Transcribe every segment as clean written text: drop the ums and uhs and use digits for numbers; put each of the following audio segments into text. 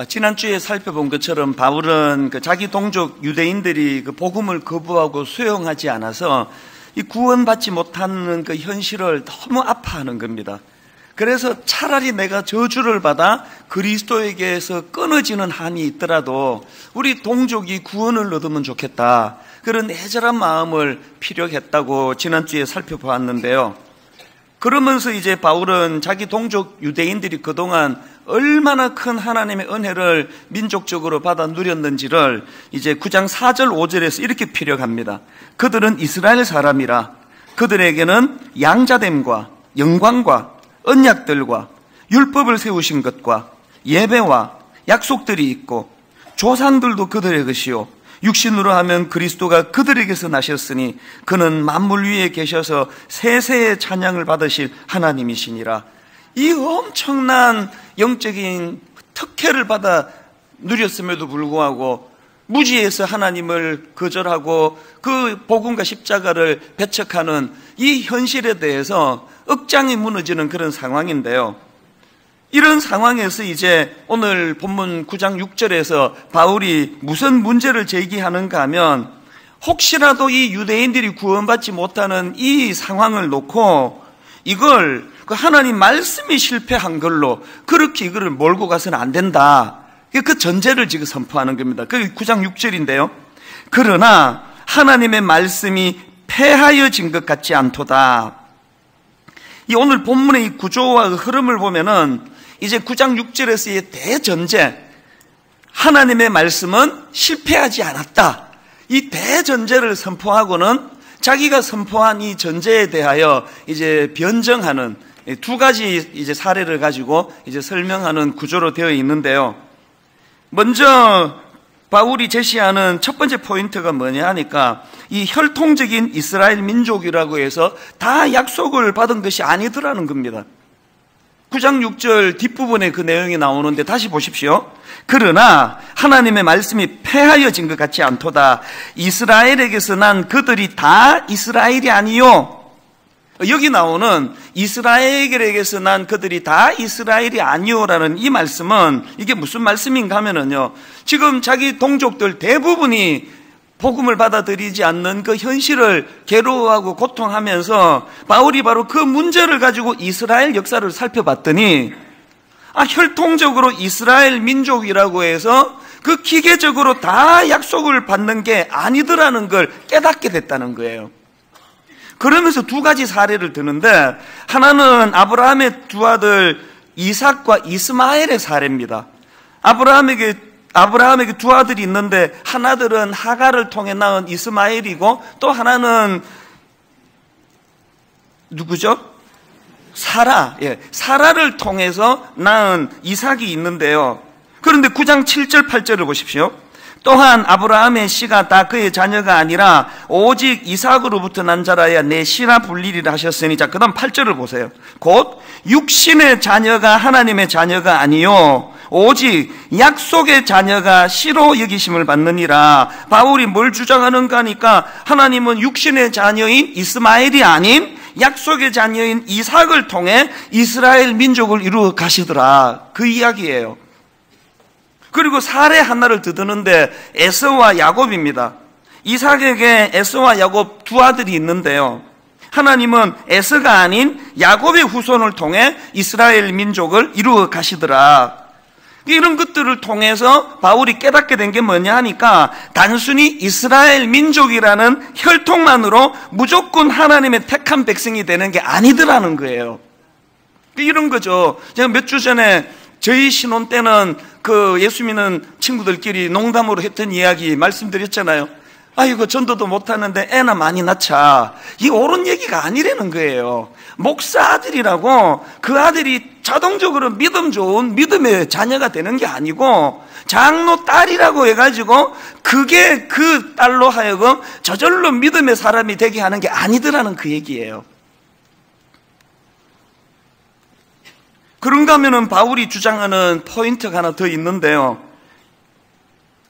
지난주에 살펴본 것처럼 바울은 자기 동족 유대인들이 그 복음을 거부하고 수용하지 않아서 이 구원받지 못하는 그 현실을 너무 아파하는 겁니다. 그래서 차라리 내가 저주를 받아 그리스도에게서 끊어지는 한이 있더라도 우리 동족이 구원을 얻으면 좋겠다, 그런 애절한 마음을 피력했다고 지난주에 살펴보았는데요. 그러면서 이제 바울은 자기 동족 유대인들이 그동안 얼마나 큰 하나님의 은혜를 민족적으로 받아 누렸는지를 이제 9장 4절 5절에서 이렇게 피력합니다. 그들은 이스라엘 사람이라 그들에게는 양자됨과 영광과 언약들과 율법을 세우신 것과 예배와 약속들이 있고 조상들도 그들의 것이요 육신으로 하면 그리스도가 그들에게서 나셨으니 그는 만물 위에 계셔서 세세의 찬양을 받으실 하나님이시니라. 이 엄청난 영적인 특혜를 받아 누렸음에도 불구하고 무지에서 하나님을 거절하고 그 복음과 십자가를 배척하는 이 현실에 대해서 억장이 무너지는 그런 상황인데요. 이런 상황에서 이제 오늘 본문 9장 6절에서 바울이 무슨 문제를 제기하는가 하면, 혹시라도 이 유대인들이 구원받지 못하는 이 상황을 놓고 이걸 그 하나님 말씀이 실패한 걸로 그렇게 이거를 몰고 가서는 안 된다, 그 전제를 지금 선포하는 겁니다. 그게 9장 6절인데요. 그러나 하나님의 말씀이 패하여진 것 같지 않도다. 이 오늘 본문의 이 구조와 흐름을 보면은 이제 9장 6절에서의 대전제, 하나님의 말씀은 실패하지 않았다, 이 대전제를 선포하고는 자기가 선포한 이 전제에 대하여 이제 변정하는 두 가지 이제 사례를 가지고 이제 설명하는 구조로 되어 있는데요. 먼저 바울이 제시하는 첫 번째 포인트가 뭐냐 하니까, 이 혈통적인 이스라엘 민족이라고 해서 다 약속을 받은 것이 아니더라는 겁니다. 9장 6절 뒷부분에 그 내용이 나오는데 다시 보십시오. 그러나 하나님의 말씀이 패하여진 것 같지 않도다. 이스라엘에게서 난 그들이 다 이스라엘이 아니요. 여기 나오는 이스라엘에게서 난 그들이 다 이스라엘이 아니요라는 이 말씀은 이게 무슨 말씀인가 하면은요, 지금 자기 동족들 대부분이 복음을 받아들이지 않는 그 현실을 괴로워하고 고통하면서 바울이 바로 그 문제를 가지고 이스라엘 역사를 살펴봤더니, 혈통적으로 이스라엘 민족이라고 해서 그 기계적으로 다 약속을 받는 게 아니더라는 걸 깨닫게 됐다는 거예요. 그러면서 두 가지 사례를 드는데, 하나는 아브라함의 두 아들 이삭과 이스마엘의 사례입니다. 아브라함에게 두 아들이 있는데, 하나들은 하갈을 통해 낳은 이스마엘이고 또 하나는 누구죠? 사라를 통해서 낳은 이삭이 있는데요. 그런데 9장 7절 8절을 보십시오. 또한 아브라함의 씨가 다 그의 자녀가 아니라 오직 이삭으로부터 난 자라야 내 씨라 불리리라 하셨으니, 자, 그 다음 8절을 보세요. 곧 육신의 자녀가 하나님의 자녀가 아니요 오직 약속의 자녀가 씨로 여기심을 받느니라. 바울이 뭘 주장하는가 하니까, 하나님은 육신의 자녀인 이스마엘이 아닌 약속의 자녀인 이삭을 통해 이스라엘 민족을 이루어 가시더라, 그 이야기예요. 그리고 사례 하나를 더 드는데 에서와 야곱입니다. 이삭에게 에서와 야곱 두 아들이 있는데요. 하나님은 에서가 아닌 야곱의 후손을 통해 이스라엘 민족을 이루어 가시더라. 이런 것들을 통해서 바울이 깨닫게 된 게 뭐냐 하니까, 단순히 이스라엘 민족이라는 혈통만으로 무조건 하나님의 택한 백성이 되는 게 아니더라는 거예요. 이런 거죠. 제가 몇 주 전에 저희 신혼 때는 그 예수 믿는 친구들끼리 농담으로 했던 이야기 말씀드렸잖아요. 아이고, 전도도 못하는데 애나 많이 낳자. 이 옳은 얘기가 아니라는 거예요. 목사 아들이라고 그 아들이 자동적으로 믿음 좋은 믿음의 자녀가 되는 게 아니고, 장로 딸이라고 해가지고 그게 그 딸로 하여금 저절로 믿음의 사람이 되게 하는 게 아니더라는 그 얘기예요. 그런가 하면은 바울이 주장하는 포인트가 하나 더 있는데요.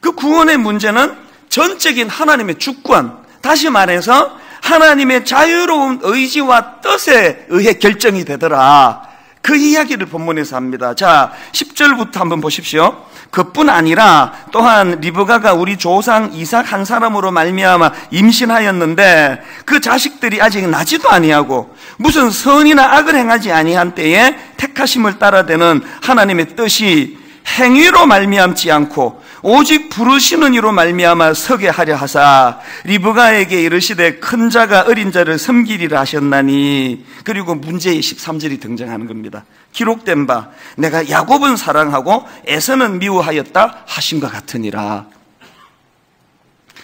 그 구원의 문제는 전적인 하나님의 주권, 다시 말해서 하나님의 자유로운 의지와 뜻에 의해 결정이 되더라, 그 그 이야기를 본문에서 합니다. 자, 10절부터 한번 보십시오. 그뿐 아니라 또한 리브가가 우리 조상 이삭 한 사람으로 말미암아 임신하였는데 그 자식들이 아직 나지도 아니하고 무슨 선이나 악을 행하지 아니한 때에 택하심을 따라되는 하나님의 뜻이 행위로 말미암지 않고 오직 부르시는 이로 말미암아 서게 하려 하사 리브가에게 이르시되 큰 자가 어린 자를 섬기리라 하셨나니. 그리고 문제의 13절이 등장하는 겁니다. 기록된 바 내가 야곱은 사랑하고 에서는 미워하였다 하신 것 같으니라.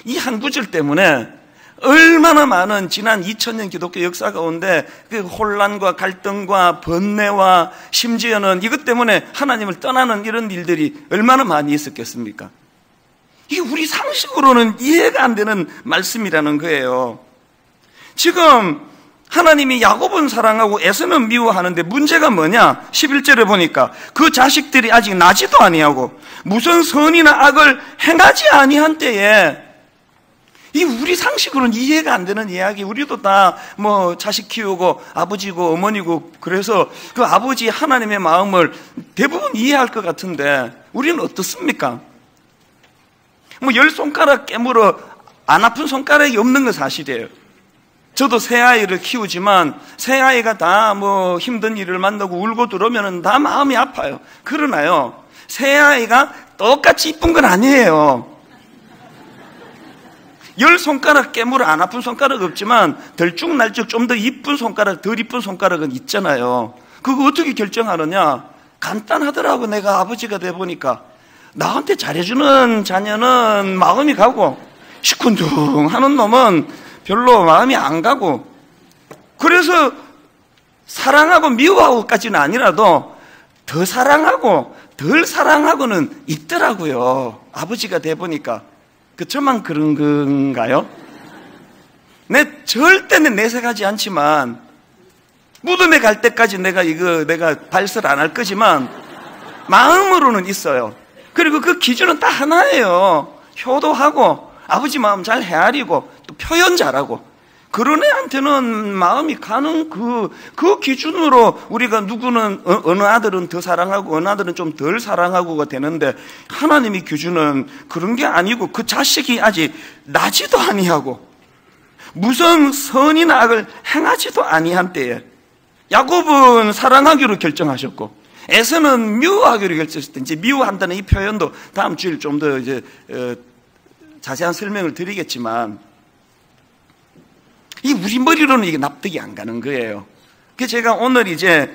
이 한 구절 때문에 얼마나 많은 지난 2000년 기독교 역사 가운데 그 혼란과 갈등과 번뇌와 심지어는 이것 때문에 하나님을 떠나는 이런 일들이 얼마나 많이 있었겠습니까? 이게 우리 상식으로는 이해가 안 되는 말씀이라는 거예요. 지금 하나님이 야곱은 사랑하고 에서는 미워하는데 문제가 뭐냐? 11절에 보니까 그 자식들이 아직 나지도 아니하고 무슨 선이나 악을 행하지 아니한 때에, 이 우리 상식으로는 이해가 안 되는 이야기. 우리도 다 뭐 자식 키우고 아버지고 어머니고 그래서 그 아버지 하나님의 마음을 대부분 이해할 것 같은데 우리는 어떻습니까? 뭐 10손가락 깨물어 안 아픈 손가락이 없는 건 사실이에요. 저도 새 아이를 키우지만 새 아이가 다 뭐 힘든 일을 만나고 울고 들어오면 다 마음이 아파요. 그러나요, 새 아이가 똑같이 이쁜 건 아니에요. 10손가락 깨물어 안 아픈 손가락 없지만 들쭉날쭉 좀 더 이쁜 손가락, 덜 이쁜 손가락은 있잖아요. 그거 어떻게 결정하느냐? 간단하더라고. 내가 아버지가 돼 보니까 나한테 잘해주는 자녀는 마음이 가고 시큰둥하는 놈은 별로 마음이 안 가고, 그래서 사랑하고 미워하고까지는 아니라도 더 사랑하고 덜 사랑하고는 있더라고요. 아버지가 돼 보니까. 저만 그런 건가요? 절대는 내색하지 않지만 무덤에 갈 때까지 내가 발설 안 할 거지만 마음으로는 있어요. 그리고 그 기준은 딱 하나예요. 효도하고 아버지 마음 잘 헤아리고 또 표현 잘하고 그런 애한테는 마음이 가는 그 기준으로 우리가 누구는 어느 아들은 더 사랑하고 어느 아들은 좀 덜 사랑하고가 되는데, 하나님의 기준은 그런 게 아니고 그 자식이 아직 나지도 아니하고 무슨 선이나 악을 행하지도 아니한 때에 야곱은 사랑하기로 결정하셨고 에서는 미워하기로 결정했을 때, 이제 미워한다는 이 표현도 다음 주일 좀 더 이제 자세한 설명을 드리겠지만, 이 우리 머리로는 이게 납득이 안 가는 거예요. 그래서 제가 오늘 이제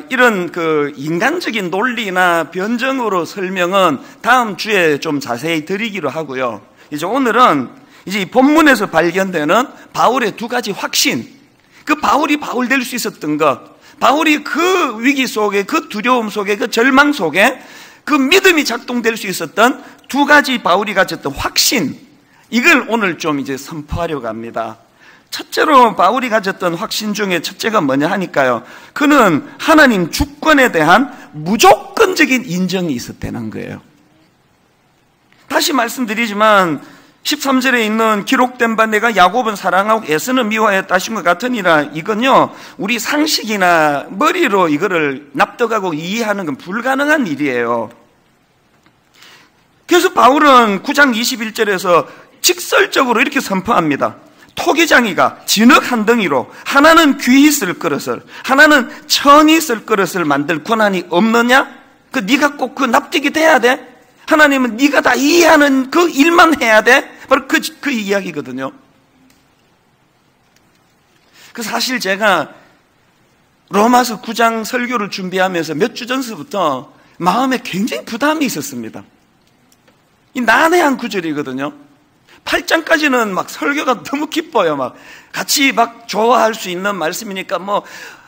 이런 그 인간적인 논리나 변정으로 설명은 다음 주에 좀 자세히 드리기로 하고요. 이제 오늘은 이제 이 본문에서 발견되는 바울의 두 가지 확신, 그 바울이 바울 될 수 있었던 것, 바울이 그 위기 속에, 그 두려움 속에, 그 절망 속에 그 믿음이 작동될 수 있었던 두 가지 바울이 가졌던 확신, 이걸 오늘 좀 이제 선포하려고 합니다. 첫째로 바울이 가졌던 확신 중에 첫째가 뭐냐 하니까요, 그는 하나님 주권에 대한 무조건적인 인정이 있었다는 거예요. 다시 말씀드리지만 13절에 있는 기록된 바 내가 야곱은 사랑하고 에서는 미워하였다 하신 것 같으니라, 이건요 우리 상식이나 머리로 이거를 납득하고 이해하는 건 불가능한 일이에요. 그래서 바울은 9장 21절에서 직설적으로 이렇게 선포합니다. 토기장이가 진흙 한 덩이로 하나는 귀히 쓸 그릇을 하나는 천히 쓸 그릇을 만들 권한이 없느냐? 네가 꼭 그 납득이 돼야 돼? 하나님은 네가 다 이해하는 그 일만 해야 돼? 바로 그 이야기거든요. 사실 제가 로마서 9장 설교를 준비하면서 몇 주 전서부터 마음에 굉장히 부담이 있었습니다. 이 난해한 구절이거든요. 8장까지는 막 설교가 너무 기뻐요. 막 같이 막 좋아할 수 있는 말씀이니까 뭐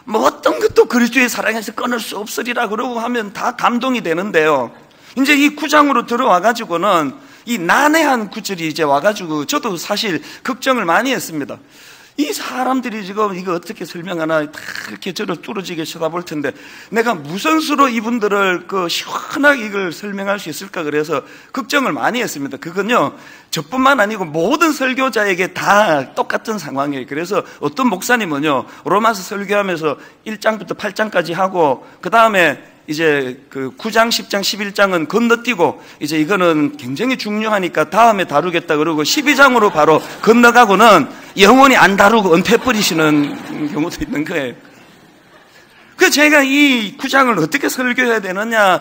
어떤 것도 그리스도의 사랑에서 끊을 수 없으리라 그러고 하면 다 감동이 되는데요. 이제 이 9장으로 들어와가지고는 이 난해한 구절이 이제 와가지고 저도 사실 걱정을 많이 했습니다. 이 사람들이 지금 이거 어떻게 설명하나 다 이렇게 저를 뚫어지게 쳐다볼 텐데 내가 무슨 수로 이분들을 시원하게 이걸 설명할 수 있을까 그래서 걱정을 많이 했습니다. 그건요, 저뿐만 아니고 모든 설교자에게 다 똑같은 상황이에요. 그래서 어떤 목사님은요, 로마서 설교하면서 1장부터 8장까지 하고 그 다음에 이제 9장, 10장, 11장은 건너뛰고 이제 이거는 굉장히 중요하니까 다음에 다루겠다 그러고 12장으로 바로 건너가고는 영원히 안 다루고 은퇴해버리시는 경우도 있는 거예요. 그래서 제가 이 9장을 어떻게 설교해야 되느냐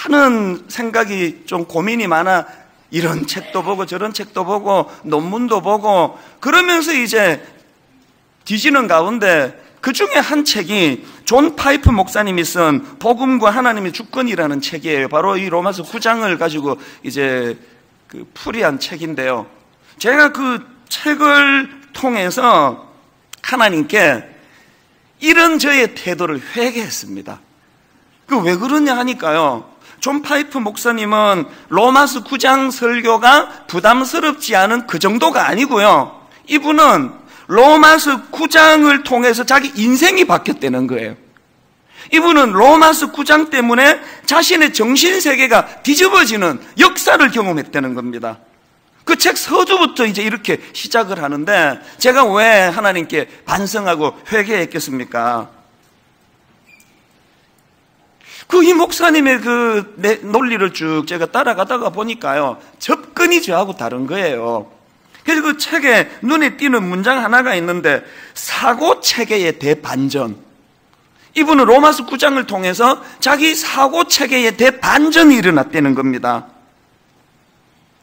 많은 생각이 좀 고민이 많아 이런 책도 보고 저런 책도 보고 논문도 보고 그러면서 이제 뒤지는 가운데 그 중에 한 책이 존 파이프 목사님이 쓴 복음과 하나님의 주권이라는 책이에요. 바로 이 로마서 9장을 가지고 이제 풀이한 책인데요. 제가 그 책을 통해서 하나님께 이런 저의 태도를 회개했습니다. 왜 그러냐 하니까요. 존 파이프 목사님은 로마서 9장 설교가 부담스럽지 않은 그 정도가 아니고요. 이분은 로마서 9장을 통해서 자기 인생이 바뀌었다는 거예요. 이분은 로마서 9장 때문에 자신의 정신세계가 뒤집어지는 역사를 경험했다는 겁니다. 그 책 서두부터 이제 이렇게 시작을 하는데 제가 왜 하나님께 반성하고 회개했겠습니까? 이 목사님의 논리를 쭉 제가 따라가다가 보니까요, 접근이 저하고 다른 거예요. 그래서 그 책에 눈에 띄는 문장 하나가 있는데 사고체계의 대반전. 이분은 로마서 9장을 통해서 자기 사고체계의 대반전이 일어났다는 겁니다.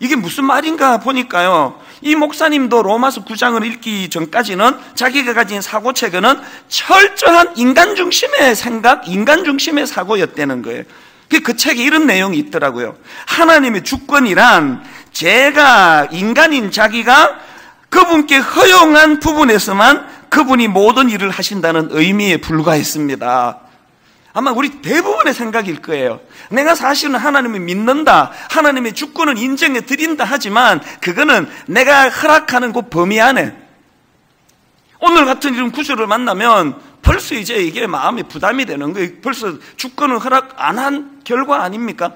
이게 무슨 말인가 보니까요, 이 목사님도 로마서 9장을 읽기 전까지는 자기가 가진 사고체계는 철저한 인간 중심의 생각, 인간 중심의 사고였다는 거예요. 그 책에 이런 내용이 있더라고요. 하나님의 주권이란 제가, 인간인 자기가 그분께 허용한 부분에서만 그분이 모든 일을 하신다는 의미에 불과했습니다. 아마 우리 대부분의 생각일 거예요. 내가 사실은 하나님을 믿는다, 하나님의 주권을 인정해 드린다 하지만 그거는 내가 허락하는 그 범위 안에, 오늘 같은 이런 구절을 만나면 벌써 이제 이게 마음에 부담이 되는 거예요. 벌써 주권을 허락 안 한 결과 아닙니까?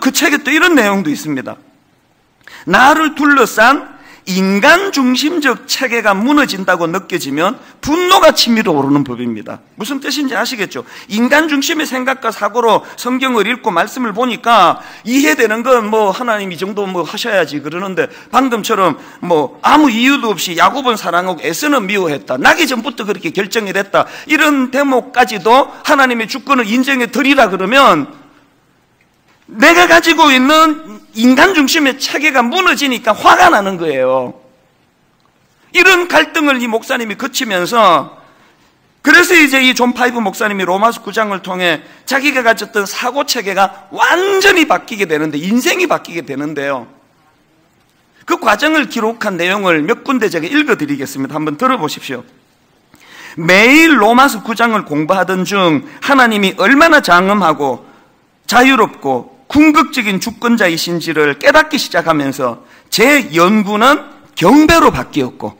그 책에 또 이런 내용도 있습니다. 나를 둘러싼 인간 중심적 체계가 무너진다고 느껴지면 분노가 치밀어 오르는 법입니다. 무슨 뜻인지 아시겠죠? 인간 중심의 생각과 사고로 성경을 읽고 말씀을 보니까 이해되는 건 하나님 이 정도 하셔야지 그러는데, 방금처럼 아무 이유도 없이 야곱은 사랑하고 에서는 미워했다, 나기 전부터 그렇게 결정이 됐다, 이런 대목까지도 하나님의 주권을 인정해 드리라 그러면 내가 가지고 있는 인간 중심의 체계가 무너지니까 화가 나는 거예요. 이런 갈등을 이 목사님이 거치면서, 그래서 이제 이 존 파이프 목사님이 로마서 9장을 통해 자기가 가졌던 사고 체계가 완전히 바뀌게 되는데, 인생이 바뀌게 되는데요. 그 과정을 기록한 내용을 몇 군데 제가 읽어드리겠습니다. 한번 들어보십시오. 매일 로마서 9장을 공부하던 중 하나님이 얼마나 장엄하고 자유롭고 궁극적인 주권자이신지를 깨닫기 시작하면서 제 연구는 경배로 바뀌었고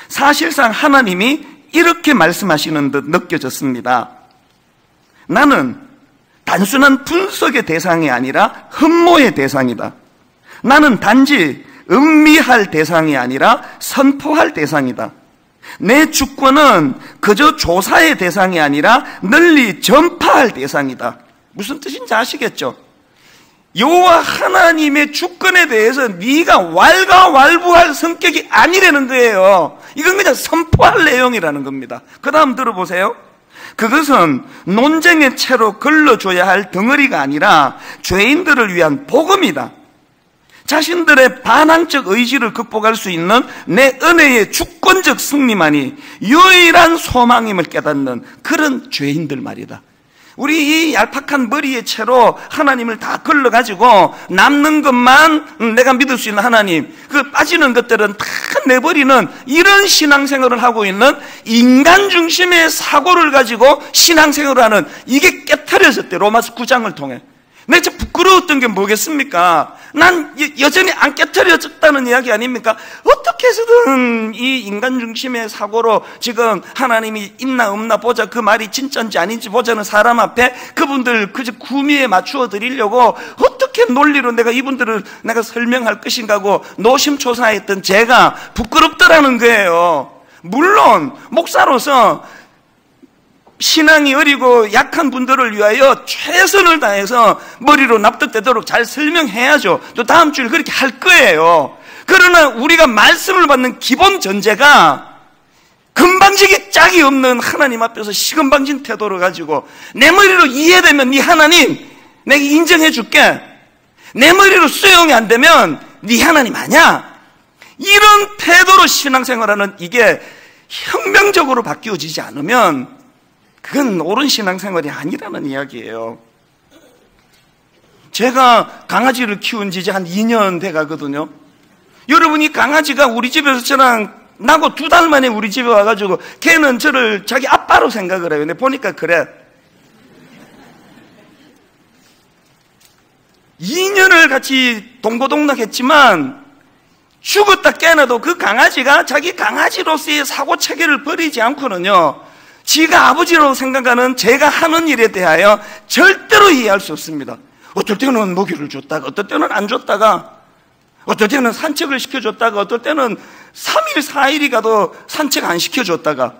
사실상 하나님이 이렇게 말씀하시는 듯 느껴졌습니다. 나는 단순한 분석의 대상이 아니라 흠모의 대상이다. 나는 단지 음미할 대상이 아니라 선포할 대상이다. 내 주권은 그저 조사의 대상이 아니라 널리 전파할 대상이다. 무슨 뜻인지 아시겠죠? 여호와 하나님의 주권에 대해서 네가 왈가왈부할 성격이 아니라는 거예요. 이건 그냥 선포할 내용이라는 겁니다. 그 다음 들어보세요. 그것은 논쟁의 채로 걸러줘야 할 덩어리가 아니라 죄인들을 위한 복음이다. 자신들의 반항적 의지를 극복할 수 있는 내 은혜의 주권적 승리만이 유일한 소망임을 깨닫는 그런 죄인들 말이다. 우리 이 얄팍한 머리의 채로 하나님을 다 걸러가지고 남는 것만 내가 믿을 수 있는 하나님, 그 빠지는 것들은 다 내버리는 이런 신앙생활을 하고 있는 인간 중심의 사고를 가지고 신앙생활을 하는, 이게 깨트려졌대. 로마서 9장을 통해. 내가 참 부끄러웠던 게 뭐겠습니까? 난 여전히 안 깨트려졌다는 이야기 아닙니까? 어떻게 해서든 이 인간 중심의 사고로 지금 하나님이 있나 없나 보자, 그 말이 진짜인지 아닌지 보자는 사람 앞에 그분들 그저 구미에 맞추어 드리려고 어떻게 논리로 내가 이분들을 내가 설명할 것인가 하고 노심초사했던 제가 부끄럽더라는 거예요. 물론 목사로서 신앙이 어리고 약한 분들을 위하여 최선을 다해서 머리로 납득되도록 잘 설명해야죠. 또 다음 주에 그렇게 할 거예요. 그러나 우리가 말씀을 받는 기본 전제가 금방지기 짝이 없는 하나님 앞에서 시금방진 태도를 가지고 내 머리로 이해되면 네 하나님 내가 인정해 줄게, 내 머리로 수용이 안 되면 네 하나님 아니야, 이런 태도로 신앙생활하는, 이게 혁명적으로 바뀌어지지 않으면 그건 옳은 신앙생활이 아니라는 이야기예요. 제가 강아지를 키운 지 이제 한 2년 돼 가거든요. 여러분이 강아지가 우리 집에서 저랑 나고 2달 만에 우리 집에 와가지고 걔는 저를 자기 아빠로 생각을 해요. 근데 보니까 그래. 2년을 같이 동고동락했지만 죽었다 깨어나도 그 강아지가 자기 강아지로서의 사고체계를 버리지 않고는요, 지가 아버지로 생각하는 제가 하는 일에 대하여 절대로 이해할 수 없습니다. 어떨 때는 먹이를 줬다가, 어떨 때는 안 줬다가, 어떨 때는 산책을 시켜줬다가, 어떨 때는 3일 4일이 가도 산책 안 시켜줬다가,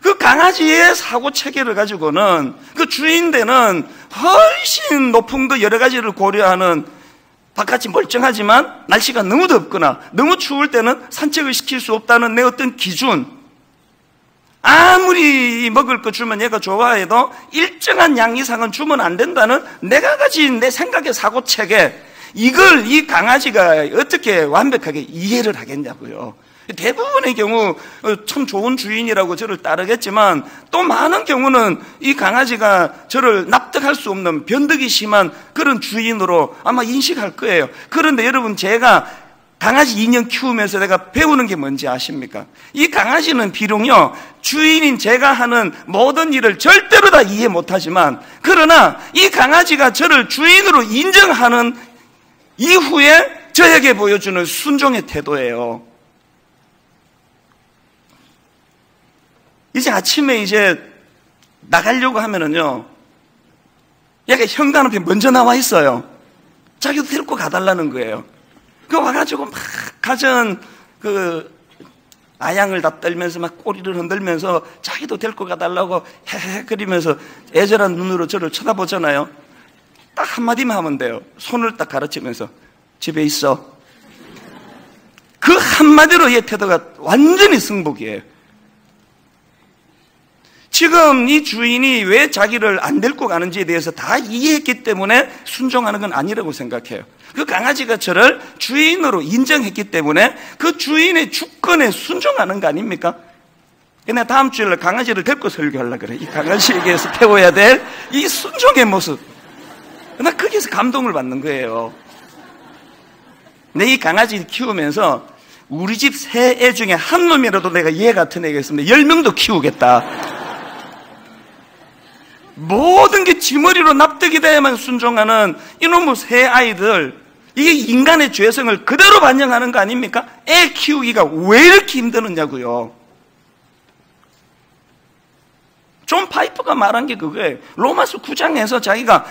그 강아지의 사고체계를 가지고는 그 주인되는 훨씬 높은 그 여러 가지를 고려하는, 바깥이 멀쩡하지만 날씨가 너무 덥거나 너무 추울 때는 산책을 시킬 수 없다는 내 어떤 기준, 아무리 먹을 거 주면 얘가 좋아해도 일정한 양 이상은 주면 안 된다는 내가 가진 내 생각의 사고체계, 이걸 이 강아지가 어떻게 완벽하게 이해를 하겠냐고요. 대부분의 경우 참 좋은 주인이라고 저를 따르겠지만 또 많은 경우는 이 강아지가 저를 납득할 수 없는 변덕이 심한 그런 주인으로 아마 인식할 거예요. 그런데 여러분, 제가 강아지 2년 키우면서 내가 배우는 게 뭔지 아십니까? 이 강아지는 비록요 주인인 제가 하는 모든 일을 절대로 다 이해 못하지만, 그러나 이 강아지가 저를 주인으로 인정하는 이후에 저에게 보여주는 순종의 태도예요. 이제 아침에 이제 나가려고 하면은요, 얘가 현관 앞에 먼저 나와 있어요. 자기도 데리고 가달라는 거예요. 그 와가지고 막 가전 아양을 다 떨면서 막 꼬리를 흔들면서 자기도 데리고 가달라고 헤헤거리면서 애절한 눈으로 저를 쳐다보잖아요. 딱 한마디만 하면 돼요. 손을 딱 가르치면서 집에 있어. 그 한마디로 얘 태도가 완전히 승복이에요. 지금 이 주인이 왜 자기를 안 데리고 가는지에 대해서 다 이해했기 때문에 순종하는 건 아니라고 생각해요. 그 강아지가 저를 주인으로 인정했기 때문에 그 주인의 주권에 순종하는 거 아닙니까? 내가 다음 주에 강아지를 데리고 설교하려고 그래. 이 강아지에게서 배워야 될 이 순종의 모습. 나 거기에서 감동을 받는 거예요. 내 이 강아지 키우면서 우리 집 세 애 중에 한 놈이라도 내가 얘 같은 애가 있으면 10명도 키우겠다. 모든 게 지머리로 납득이 돼야만 순종하는 이놈의 새 아이들, 이게 인간의 죄성을 그대로 반영하는 거 아닙니까? 애 키우기가 왜 이렇게 힘드느냐고요. 존 파이퍼가 말한 게 그거예요. 로마서 9장에서 자기가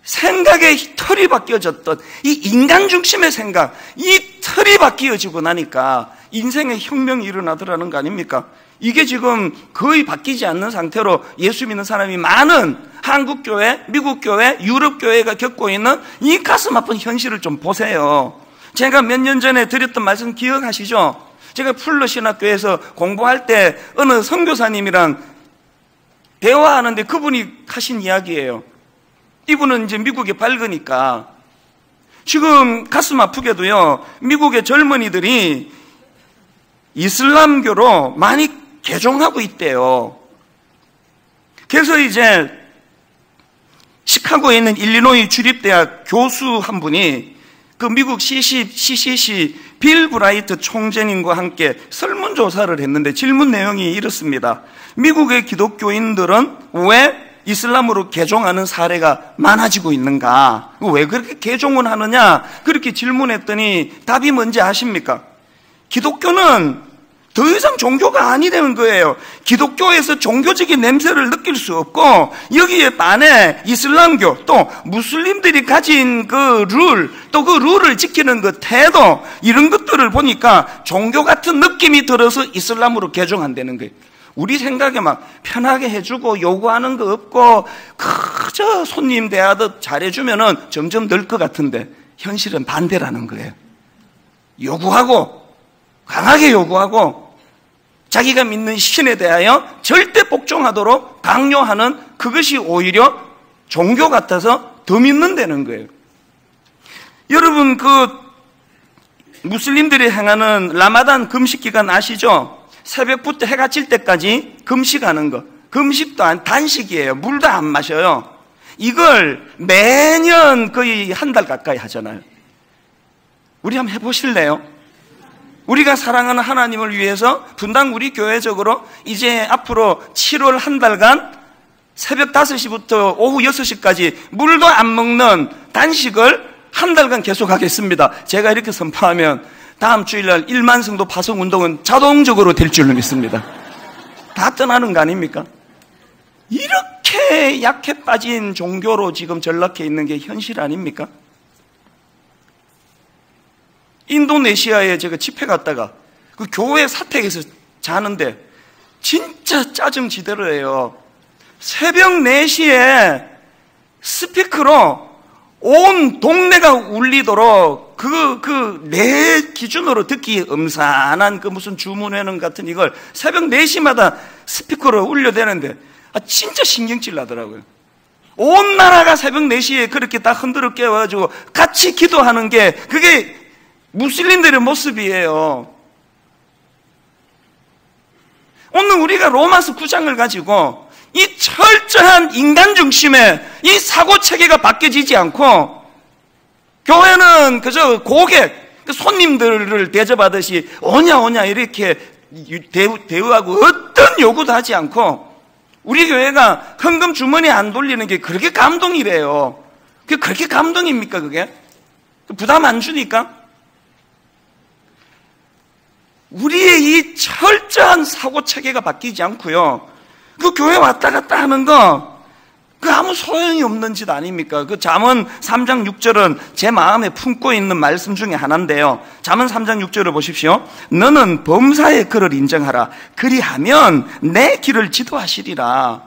생각의 틀이 바뀌어졌던 이 인간 중심의 생각, 이 틀이 바뀌어지고 나니까 인생의 혁명이 일어나더라는 거 아닙니까? 이게 지금 거의 바뀌지 않는 상태로 예수 믿는 사람이 많은 한국교회, 미국교회, 유럽교회가 겪고 있는 이 가슴 아픈 현실을 좀 보세요. 제가 몇 년 전에 드렸던 말씀 기억하시죠? 제가 풀러 신학교에서 공부할 때 어느 선교사님이랑 대화하는데 그분이 하신 이야기예요. 이분은 이제 미국에 밝으니까 지금 가슴 아프게도요, 미국의 젊은이들이 이슬람교로 많이 개종하고 있대요. 그래서 이제 시카고에 있는 일리노이 주립대학 교수 한 분이 그 미국 CCC 빌 브라이트 총재님과 함께 설문조사를 했는데 질문 내용이 이렇습니다. 미국의 기독교인들은 왜 이슬람으로 개종하는 사례가 많아지고 있는가? 왜 그렇게 개종을 하느냐? 그렇게 질문했더니 답이 뭔지 아십니까? 기독교는 더 이상 종교가 아니라는 거예요. 기독교에서 종교적인 냄새를 느낄 수 없고, 여기에 반해 이슬람교 또 무슬림들이 가진 그 룰, 또 그 룰을 지키는 그 태도, 이런 것들을 보니까 종교 같은 느낌이 들어서 이슬람으로 개종한다는 거예요. 우리 생각에 막 편하게 해주고 요구하는 거 없고 그저 손님 대하듯 잘해주면은 점점 늘 것 같은데, 현실은 반대라는 거예요. 요구하고, 강하게 요구하고, 자기가 믿는 신에 대하여 절대 복종하도록 강요하는, 그것이 오히려 종교 같아서 더 믿는다는 거예요. 여러분, 그 무슬림들이 행하는 라마단 금식 기간 아시죠? 새벽부터 해가 질 때까지 금식하는 거. 금식도 안, 단식이에요. 물도 안 마셔요. 이걸 매년 거의 한 달 가까이 하잖아요. 우리 한번 해보실래요? 우리가 사랑하는 하나님을 위해서 분당 우리 교회적으로 이제 앞으로 7월 한 달간 새벽 5시부터 오후 6시까지 물도 안 먹는 단식을 한 달간 계속하겠습니다. 제가 이렇게 선포하면 다음 주일날 1만 성도 파송 운동은 자동적으로 될 줄로 믿습니다. 다 떠나는 거 아닙니까? 이렇게 약해 빠진 종교로 지금 전락해 있는 게 현실 아닙니까? 인도네시아에 제가 집회 갔다가 그 교회 사택에서 자는데 진짜 짜증지대로예요. 새벽 4시에 스피커로 온 동네가 울리도록 내 기준으로 듣기 음산한 그 무슨 주문회는 같은 이걸 새벽 4시마다 스피커로 울려대는데 진짜 신경질 나더라고요. 온 나라가 새벽 4시에 그렇게 딱 흔들어 깨워가지고 같이 기도하는 게 그게 무슬림들의 모습이에요. 오늘 우리가 로마서 9장을 가지고 이 철저한 인간 중심의 이 사고체계가 바뀌어지지 않고, 교회는 그저 고객, 손님들을 대접하듯이 오냐 이렇게 대우하고 어떤 요구도 하지 않고, 우리 교회가 헌금 주머니 안 돌리는 게 그렇게 감동이래요. 그게 그렇게 감동입니까 그게? 부담 안 주니까? 우리의 이 철저한 사고체계가 바뀌지 않고요, 그 교회 왔다 갔다 하는 거, 그 아무 소용이 없는 짓 아닙니까? 그 잠언 3장 6절은 제 마음에 품고 있는 말씀 중에 하나인데요. 잠언 3장 6절을 보십시오. 너는 범사의 그를 인정하라. 그리하면 내 길을 지도하시리라.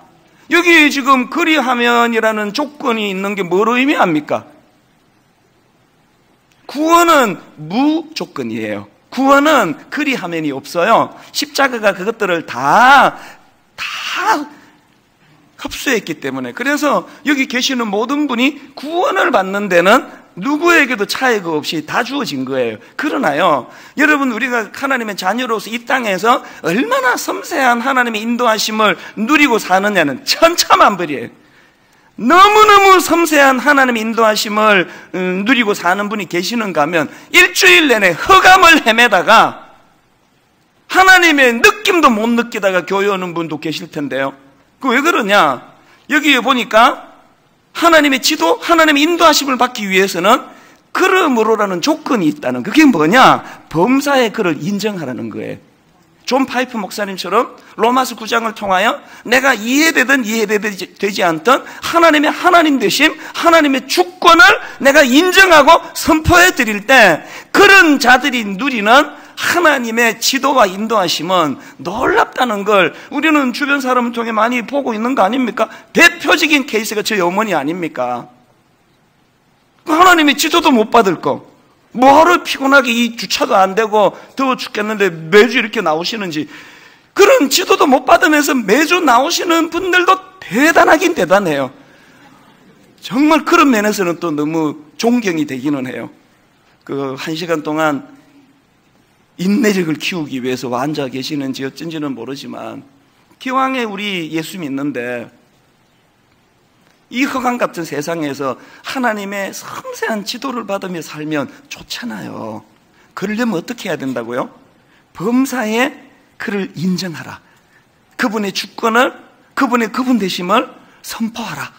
여기 지금 그리하면이라는 조건이 있는 게 뭘 의미합니까? 구원은 무조건이에요. 구원은 그리하면이 없어요. 십자가가 그것들을 다 흡수했기 때문에. 그래서 여기 계시는 모든 분이 구원을 받는 데는 누구에게도 차이가 없이 다 주어진 거예요. 그러나요, 여러분, 우리가 하나님의 자녀로서 이 땅에서 얼마나 섬세한 하나님의 인도하심을 누리고 사느냐는 천차만별이에요. 너무너무 섬세한 하나님의 인도하심을 누리고 사는 분이 계시는가 하면 일주일 내내 흑암을 헤매다가 하나님의 느낌도 못 느끼다가 교회 오는 분도 계실 텐데요. 그 왜 그러냐? 여기에 보니까 하나님의 지도, 하나님의 인도하심을 받기 위해서는 그러므로라는 조건이 있다는, 그게 뭐냐? 범사의 그를 인정하라는 거예요. 존 파이프 목사님처럼 로마서 9장을 통하여 내가 이해되든 이해되지 않든 하나님의 하나님 되심, 하나님의 주권을 내가 인정하고 선포해 드릴 때, 그런 자들이 누리는 하나님의 지도와 인도하심은 놀랍다는 걸 우리는 주변 사람을 통해 많이 보고 있는 거 아닙니까? 대표적인 케이스가 저희 어머니 아닙니까? 하나님의 지도도 못 받을 거, 뭐하러 피곤하게 이 주차도 안 되고 더워 죽겠는데 매주 이렇게 나오시는지, 그런 지도도 못 받으면서 매주 나오시는 분들도 대단하긴 대단해요. 정말 그런 면에서는 또 너무 존경이 되기는 해요. 그 1시간 동안 인내력을 키우기 위해서 앉아 계시는지 어쩐지는 모르지만, 기왕에 우리 예수 믿는데 이 흑암 같은 세상에서 하나님의 섬세한 지도를 받으며 살면 좋잖아요. 그러려면 어떻게 해야 된다고요? 범사에 그를 인정하라. 그분의 주권을, 그분의 그분 되심을 선포하라.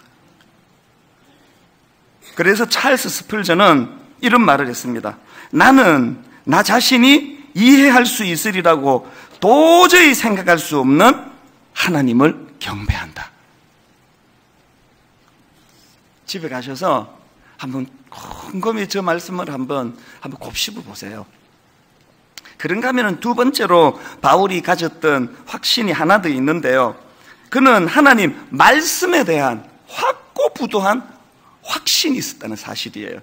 그래서 찰스 스펄전은 이런 말을 했습니다. 나는 나 자신이 이해할 수 있으리라고 도저히 생각할 수 없는 하나님을 경배한다. 집에 가셔서 한번 곰곰이 저 말씀을 한번 곱씹어 보세요. 그런가 하면 두 번째로 바울이 가졌던 확신이 하나 더 있는데요. 그는 하나님 말씀에 대한 확고부도한 확신이 있었다는 사실이에요.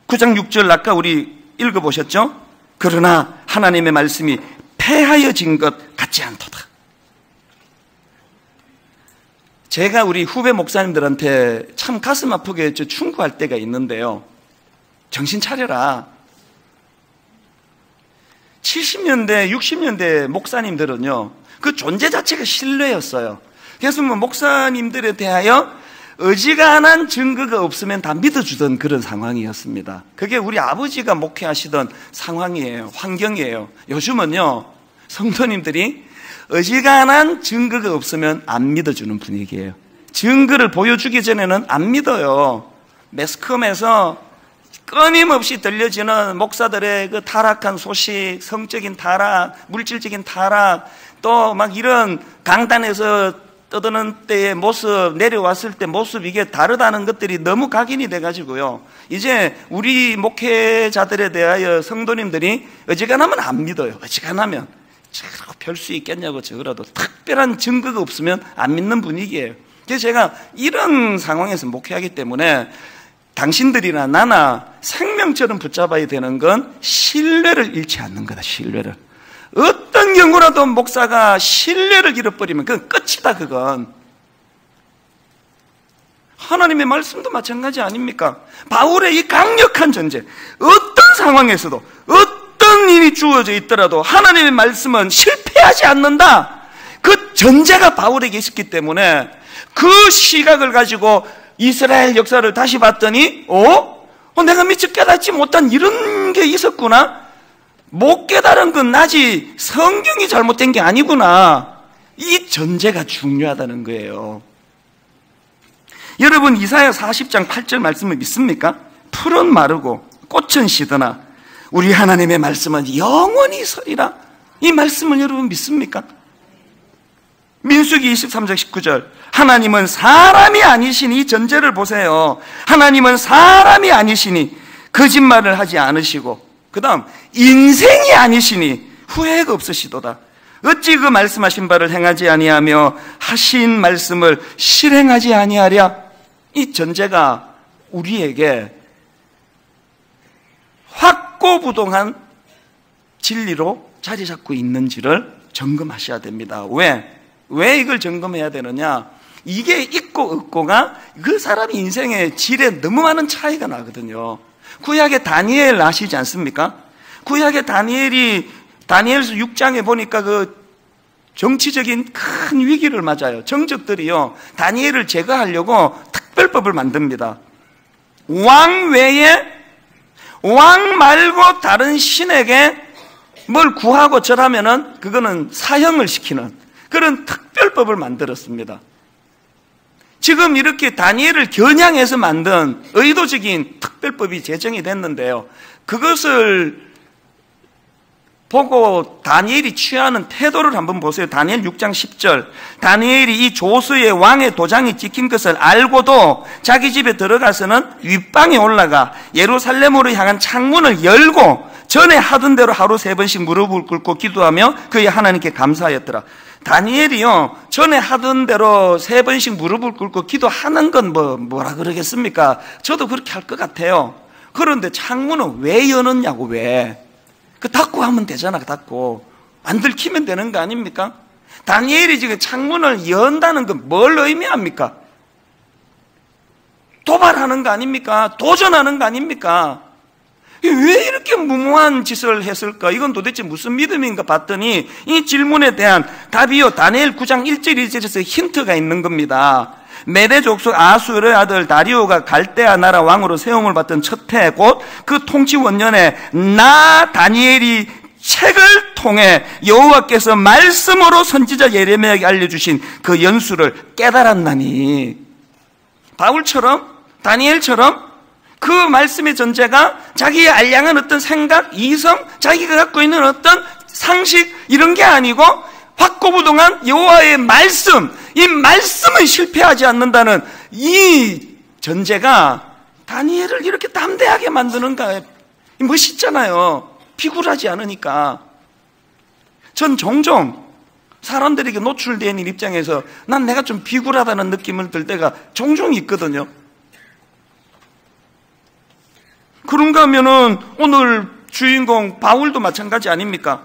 9장 6절 아까 우리 읽어보셨죠? 그러나 하나님의 말씀이 패하여진 것 같지 않도다. 제가 우리 후배 목사님들한테 참 가슴 아프게 충고할 때가 있는데요. 정신 차려라. 70년대, 60년대 목사님들은요, 그 존재 자체가 신뢰였어요. 그래서 목사님들에 대하여 어지간한 증거가 없으면 다 믿어주던 그런 상황이었습니다. 그게 우리 아버지가 목회하시던 상황이에요. 환경이에요. 요즘은요, 성도님들이 어지간한 증거가 없으면 안 믿어주는 분위기예요. 증거를 보여주기 전에는 안 믿어요. 매스컴에서 끊임없이 들려지는 목사들의 그 타락한 소식, 성적인 타락, 물질적인 타락, 또 막 이런 강단에서 떠드는 때의 모습, 내려왔을 때 모습, 이게 다르다는 것들이 너무 각인이 돼가지고요. 이제 우리 목회자들에 대하여 성도님들이 어지간하면 안 믿어요. 어지간하면. 별 수 있겠냐고 저거라도 특별한 증거가 없으면 안 믿는 분위기예요. 그래서 제가 이런 상황에서 목회하기 때문에 당신들이나 나나 생명처럼 붙잡아야 되는 건 신뢰를 잃지 않는 거다. 신뢰를. 어떤 경우라도 목사가 신뢰를 잃어버리면 그건 끝이다. 그건 하나님의 말씀도 마찬가지 아닙니까? 바울의 이 강력한 전제, 어떤 상황에서도 어떤 일이 주어져 있더라도 하나님의 말씀은 실패하지 않는다. 그 전제가 바울에게 있었기 때문에 그 시각을 가지고 이스라엘 역사를 다시 봤더니 내가 미처 깨닫지 못한 이런 게 있었구나. 못 깨달은 건 나지 성경이 잘못된 게 아니구나. 이 전제가 중요하다는 거예요. 여러분 이사야 40장 8절 말씀을 믿습니까? 풀은 마르고 꽃은 시드나 우리 하나님의 말씀은 영원히 서리라. 이 말씀을 여러분 믿습니까? 민수기 23장 19절 하나님은 사람이 아니시니, 이 전제를 보세요. 하나님은 사람이 아니시니 거짓말을 하지 않으시고, 그 다음 인생이 아니시니 후회가 없으시도다. 어찌 그 말씀하신 바를 행하지 아니하며 하신 말씀을 실행하지 아니하랴. 이 전제가 우리에게 확고부동한 진리로 자리 잡고 있는지를 점검하셔야 됩니다. 왜 이걸 점검해야 되느냐? 이게 있고 없고가 그 사람의 인생의 질에 너무 많은 차이가 나거든요. 구약의 다니엘 아시지 않습니까? 구약의 다니엘서 6장에 보니까 그 정치적인 큰 위기를 맞아요. 정적들이요, 다니엘을 제거하려고 특별법을 만듭니다. 왕 외에, 왕 말고 다른 신에게 뭘 구하고 절하면은 그거는 사형을 시키는 그런 특별법을 만들었습니다. 지금 이렇게 다니엘을 겨냥해서 만든 의도적인 특별법이 제정이 됐는데요, 그것을 보고 다니엘이 취하는 태도를 한번 보세요. 다니엘 6장 10절 다니엘이 이 조서에 왕의 도장이 찍힌 것을 알고도 자기 집에 들어가서는 윗방에 올라가 예루살렘으로 향한 창문을 열고 전에 하던 대로 하루 3번씩 무릎을 꿇고 기도하며 그의 하나님께 감사하였더라. 다니엘이요, 전에 하던 대로 3번씩 무릎을 꿇고 기도하는 건 뭐라 그러겠습니까? 저도 그렇게 할 것 같아요. 그런데 창문은 왜 여느냐고. 왜? 그 닫고 하면 되잖아. 닫고 안 들키면 되는 거 아닙니까? 다니엘이 지금 창문을 연다는 건 뭘 의미합니까? 도발하는 거 아닙니까? 도전하는 거 아닙니까? 왜 이렇게 무모한 짓을 했을까? 이건 도대체 무슨 믿음인가 봤더니 이 질문에 대한 답이요, 다니엘 9장 1절 2절에서 힌트가 있는 겁니다. 메대 족속 아수르의 아들 다리오가 갈대아 나라 왕으로 세움을 받던 첫 해 곧 그 통치 원년에 나 다니엘이 책을 통해 여호와께서 말씀으로 선지자 예레미야에게 알려주신 그 연수를 깨달았나니, 바울처럼 다니엘처럼 그 말씀의 전제가 자기의 알량한 어떤 생각, 이성, 자기가 갖고 있는 어떤 상식 이런 게 아니고 확고부동한 여호와의 말씀, 이 말씀은 실패하지 않는다는 이 전제가 다니엘을 이렇게 담대하게 만드는가. 멋있잖아요. 비굴하지 않으니까. 전 종종 사람들에게 노출된 일 입장에서 난 내가 좀 비굴하다는 느낌을 들 때가 종종 있거든요. 그런가 하면은 오늘 주인공 바울도 마찬가지 아닙니까?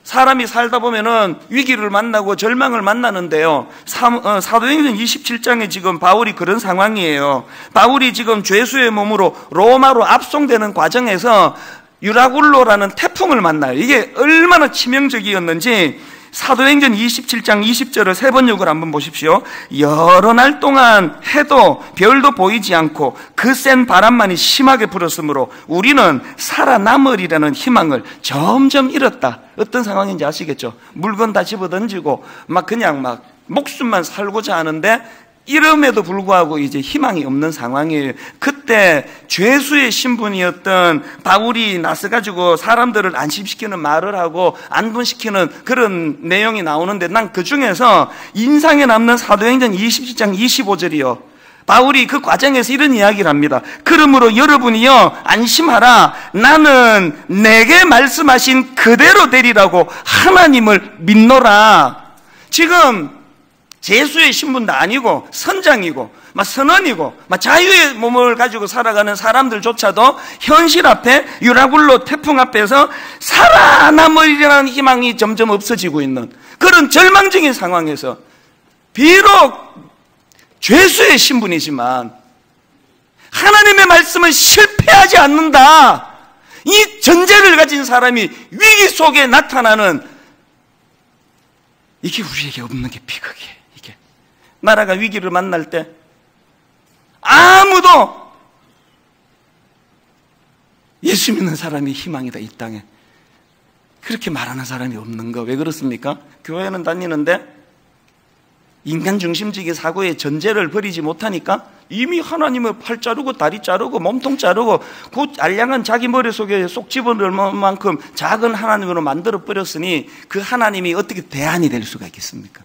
사람이 살다 보면은 위기를 만나고 절망을 만나는데요. 사도행전 27장에 지금 바울이 그런 상황이에요. 바울이 지금 죄수의 몸으로 로마로 압송되는 과정에서 유라굴로라는 태풍을 만나요. 이게 얼마나 치명적이었는지 사도행전 27장 20절을 세 번역을 한번 보십시오. 여러 날 동안 해도 별도 보이지 않고 그 센 바람만이 심하게 불었으므로 우리는 살아남으리라는 희망을 점점 잃었다. 어떤 상황인지 아시겠죠? 물건 다 집어던지고 그냥 목숨만 살고자 하는데 이름에도 불구하고 이제 희망이 없는 상황이에요. 그때 죄수의 신분이었던 바울이 나서가지고 사람들을 안심시키는 말을 하고 안분시키는 그런 내용이 나오는데, 난 그 중에서 인상에 남는 사도행전 27장 25절이요. 바울이 그 과정에서 이런 이야기를 합니다. 그러므로 여러분이요, 안심하라. 나는 내게 말씀하신 그대로 되리라고 하나님을 믿노라. 지금 죄수의 신분도 아니고 선장이고 선원이고 자유의 몸을 가지고 살아가는 사람들조차도 현실 앞에 유라굴로 태풍 앞에서 살아남으리라는 희망이 점점 없어지고 있는 그런 절망적인 상황에서 비록 죄수의 신분이지만 하나님의 말씀은 실패하지 않는다, 이 전제를 가진 사람이 위기 속에 나타나는, 이게 우리에게 없는 게 비극이에요. 나라가 위기를 만날 때 아무도 예수 믿는 사람이 희망이다, 이 땅에 그렇게 말하는 사람이 없는 거. 왜 그렇습니까? 교회는 다니는데 인간 중심적인 사고의 전제를 버리지 못하니까 이미 하나님의 팔 자르고 다리 자르고 몸통 자르고 그 알량한 자기 머릿속에 쏙 집어넣을 만큼 작은 하나님으로 만들어 버렸으니 그 하나님이 어떻게 대안이 될 수가 있겠습니까?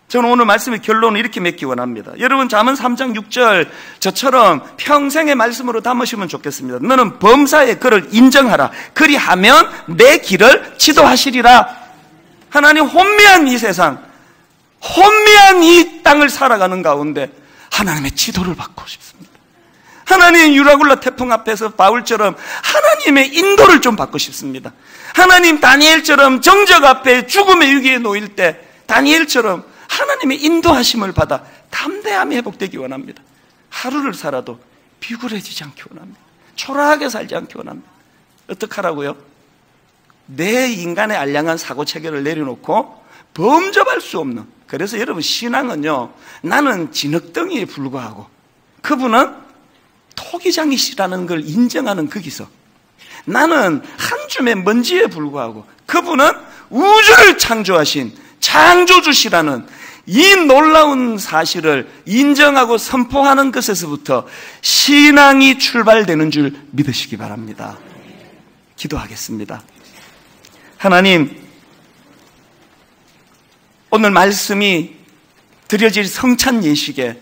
저는 오늘 말씀의 결론을 이렇게 맺기 원합니다. 여러분, 잠언 3장 6절 저처럼 평생의 말씀으로 담으시면 좋겠습니다. 너는 범사의 그를 인정하라. 그리하면 내 길을 지도하시리라. 하나님, 혼미한 이 세상, 혼미한 이 땅을 살아가는 가운데 하나님의 지도를 받고 싶습니다. 하나님, 유라굴라 태풍 앞에서 바울처럼 하나님의 인도를 좀 받고 싶습니다. 하나님, 다니엘처럼 정적 앞에 죽음의 위기에 놓일 때 다니엘처럼 하나님의 인도하심을 받아 담대함이 회복되기 원합니다. 하루를 살아도 비굴해지지 않기 원합니다. 초라하게 살지 않기 원합니다. 어떻게 하라고요? 내 인간의 알량한 사고체계를 내려놓고 범접할 수 없는, 그래서 여러분, 신앙은요, 나는 진흙덩이에 불과하고 그분은 토기장이시라는 걸 인정하는 거기서, 나는 한 줌의 먼지에 불과하고 그분은 우주를 창조하신 창조주시라는 이 놀라운 사실을 인정하고 선포하는 것에서부터 신앙이 출발되는 줄 믿으시기 바랍니다. 기도하겠습니다. 하나님, 오늘 말씀이 드려질 성찬 예식에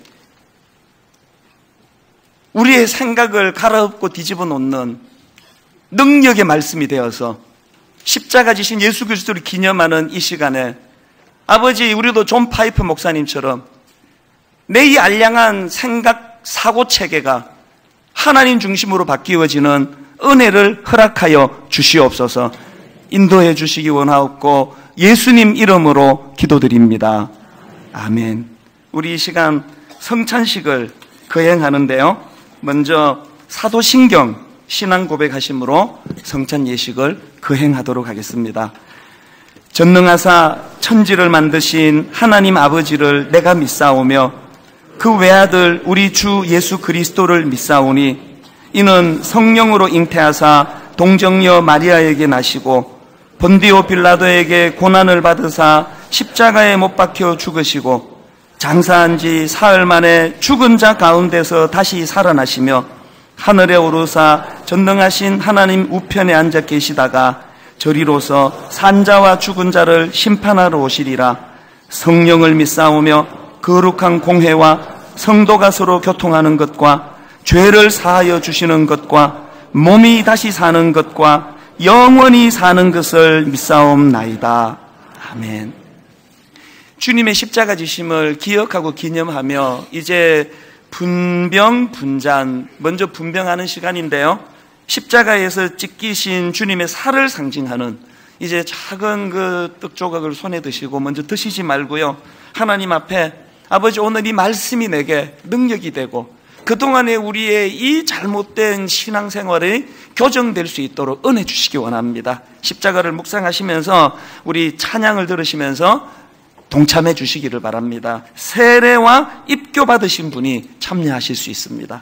우리의 생각을 갈아엎고 뒤집어 놓는 능력의 말씀이 되어서 십자가 지신 예수 그리스도를 기념하는 이 시간에 아버지, 우리도 존 파이프 목사님처럼 내 이 알량한 생각, 사고 체계가 하나님 중심으로 바뀌어지는 은혜를 허락하여 주시옵소서. 인도해 주시기 원하옵고 예수님 이름으로 기도드립니다. 아멘. 우리 이 시간 성찬식을 거행하는데요, 먼저 사도신경 신앙 고백하심으로 성찬 예식을 거행하도록 하겠습니다. 전능하사 천지를 만드신 하나님 아버지를 내가 믿사오며 그 외아들 우리 주 예수 그리스도를 믿사오니 이는 성령으로 잉태하사 동정녀 마리아에게 나시고 본디오 빌라도에게 고난을 받으사 십자가에 못 박혀 죽으시고 장사한 지 사흘 만에 죽은 자 가운데서 다시 살아나시며 하늘에 오르사 전능하신 하나님 우편에 앉아 계시다가 저리로서 산자와 죽은 자를 심판하러 오시리라. 성령을 믿사오며 거룩한 공회와 성도가 서로 교통하는 것과 죄를 사하여 주시는 것과 몸이 다시 사는 것과 영원히 사는 것을 믿사옵나이다. 아멘. 주님의 십자가 지심을 기억하고 기념하며 이제 분병 분잔, 먼저 분병하는 시간인데요, 십자가에서 찢기신 주님의 살을 상징하는 이제 작은 그 떡 조각을 손에 드시고 먼저 드시지 말고요, 하나님 앞에 아버지, 오늘 이 말씀이 내게 능력이 되고 그동안에 우리의 이 잘못된 신앙생활이 교정될 수 있도록 은혜 주시기 원합니다. 십자가를 묵상하시면서 우리 찬양을 들으시면서 동참해 주시기를 바랍니다. 세례와 입교 받으신 분이 참여하실 수 있습니다.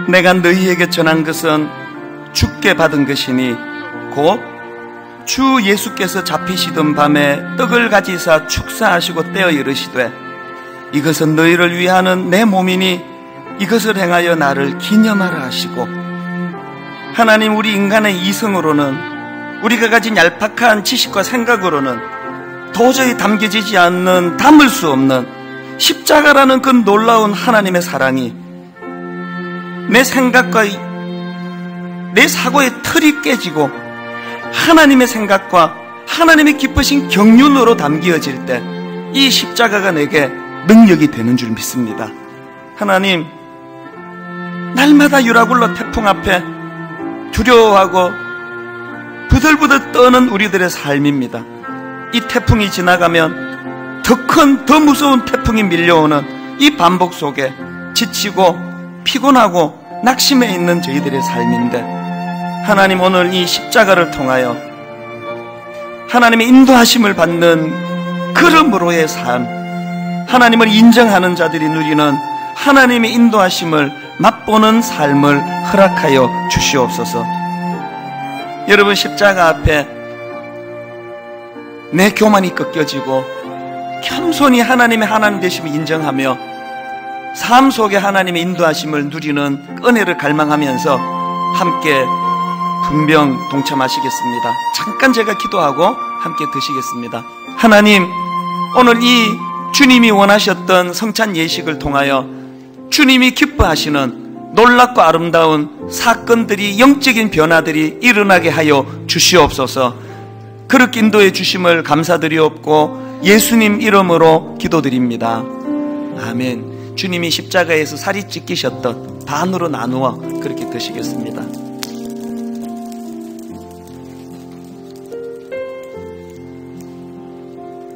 내가 너희에게 전한 것은 주께 받은 것이니 곧 주 예수께서 잡히시던 밤에 떡을 가지사 축사하시고 떼어 이르시되 이것은 너희를 위하는 내 몸이니 이것을 행하여 나를 기념하라 하시고, 하나님, 우리 인간의 이성으로는, 우리가 가진 얄팍한 지식과 생각으로는 도저히 담겨지지 않는, 담을 수 없는 십자가라는 그 놀라운 하나님의 사랑이 내 생각과 내 사고의 틀이 깨지고 하나님의 생각과 하나님의 기쁘신 경륜으로 담겨질 때 이 십자가가 내게 능력이 되는 줄 믿습니다. 하나님, 날마다 유라굴로 태풍 앞에 두려워하고 부들부들 떠는 우리들의 삶입니다. 이 태풍이 지나가면 더 큰, 더 무서운 태풍이 밀려오는 이 반복 속에 지치고 피곤하고 낙심해 있는 저희들의 삶인데, 하나님, 오늘 이 십자가를 통하여 하나님의 인도하심을 받는 걸음으로의 삶, 하나님을 인정하는 자들이 누리는 하나님의 인도하심을 맛보는 삶을 허락하여 주시옵소서. 여러분, 십자가 앞에 내 교만이 꺾여지고 겸손히 하나님의 하나님 되심을 인정하며 삶 속에 하나님의 인도하심을 누리는 은혜를 갈망하면서 함께 분병 동참하시겠습니다. 잠깐 제가 기도하고 함께 드시겠습니다. 하나님, 오늘 이 주님이 원하셨던 성찬 예식을 통하여 주님이 기뻐하시는 놀랍고 아름다운 사건들이, 영적인 변화들이 일어나게 하여 주시옵소서. 그렇게 인도해 주심을 감사드리옵고 예수님 이름으로 기도드립니다. 아멘. 주님이 십자가에서 살이 찢기셨던 반으로 나누어 그렇게 드시겠습니다.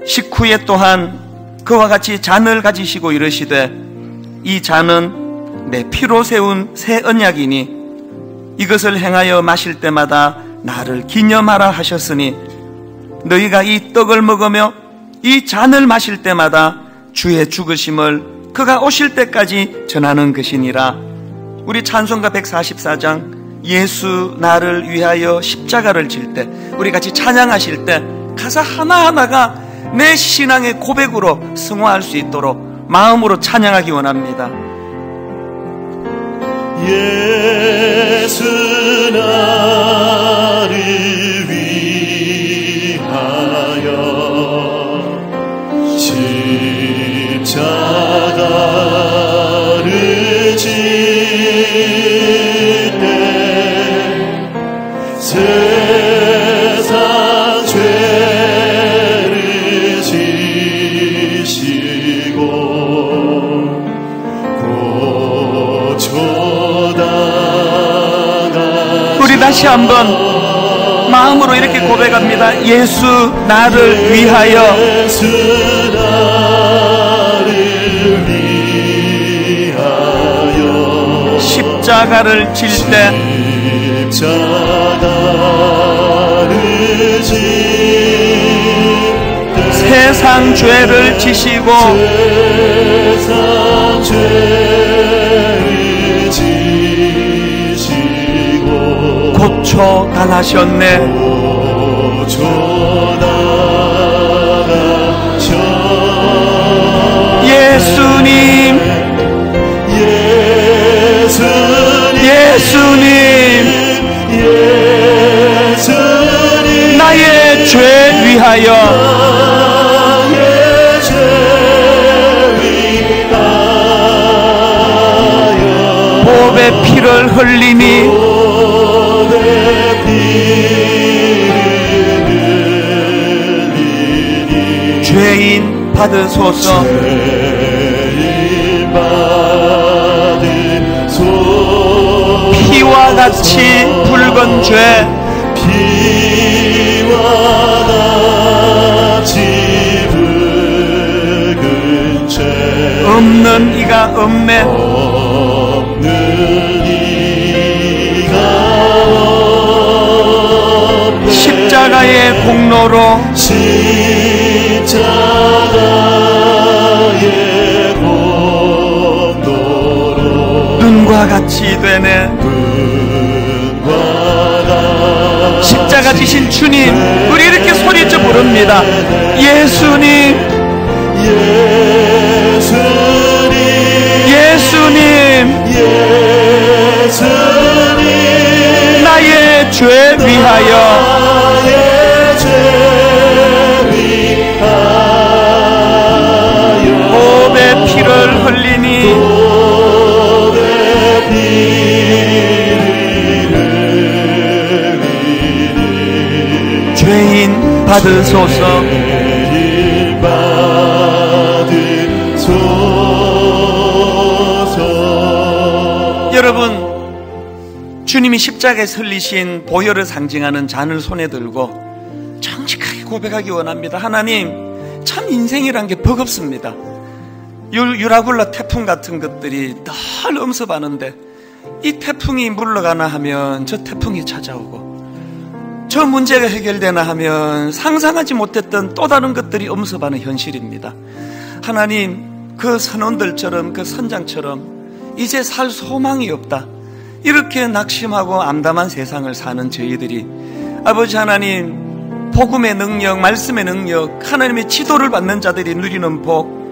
식후에 또한 그와 같이 잔을 가지시고 이르시되 이 잔은 내 피로 세운 새 언약이니 이것을 행하여 마실 때마다 나를 기념하라 하셨으니 너희가 이 떡을 먹으며 이 잔을 마실 때마다 주의 죽으심을 그가 오실 때까지 전하는 것이니라. 우리 찬송가 144장 예수 나를 위하여 십자가를 질 때, 우리 같이 찬양하실 때 가사 하나하나가 내 신앙의 고백으로 승화할 수 있도록 마음으로 찬양하기 원합니다. 예수 나를 위하여 십자가를 질 때 세상 죄를 지시고 우리 다시 한번 마음으로 이렇게 고백합니다. 예수 나를 위하여 예수 나를 위하여 십자가를 질 때 십자가를 질 때 세상 죄를 지시고 세상 죄를 지시고 고쳐 당하셨네. 예수님, 예수님, 나의 죄 위하여 보배 피를 흘리니 죄인 받으소서. 피와 같이 붉은 죄 피와 같이 붉은 죄 없는 이가 없네. 없는 이가 없네. 십자가의 공로로 십자가의 공로로 눈과 같이 되네. 십자가 지신 주님, 우리 이렇게 소리쳐 부릅니다. 예수님, 예수님, 나의 죄 위하여 보배 피를 흘리니 죄인 받으소서. 여러분, 주님이 십자가에 설리신 보혈을 상징하는 잔을 손에 들고 정직하게 고백하기 원합니다. 하나님, 참 인생이란 게 버겁습니다. 유라굴라 태풍 같은 것들이 늘 엄습하는데 이 태풍이 물러가나 하면 저 태풍이 찾아오고 저 문제가 해결되나 하면 상상하지 못했던 또 다른 것들이 엄습하는 현실입니다. 하나님, 그 선원들처럼 그 선장처럼 이제 살 소망이 없다, 이렇게 낙심하고 암담한 세상을 사는 저희들이 아버지 하나님, 복음의 능력, 말씀의 능력, 하나님의 지도를 받는 자들이 누리는 복,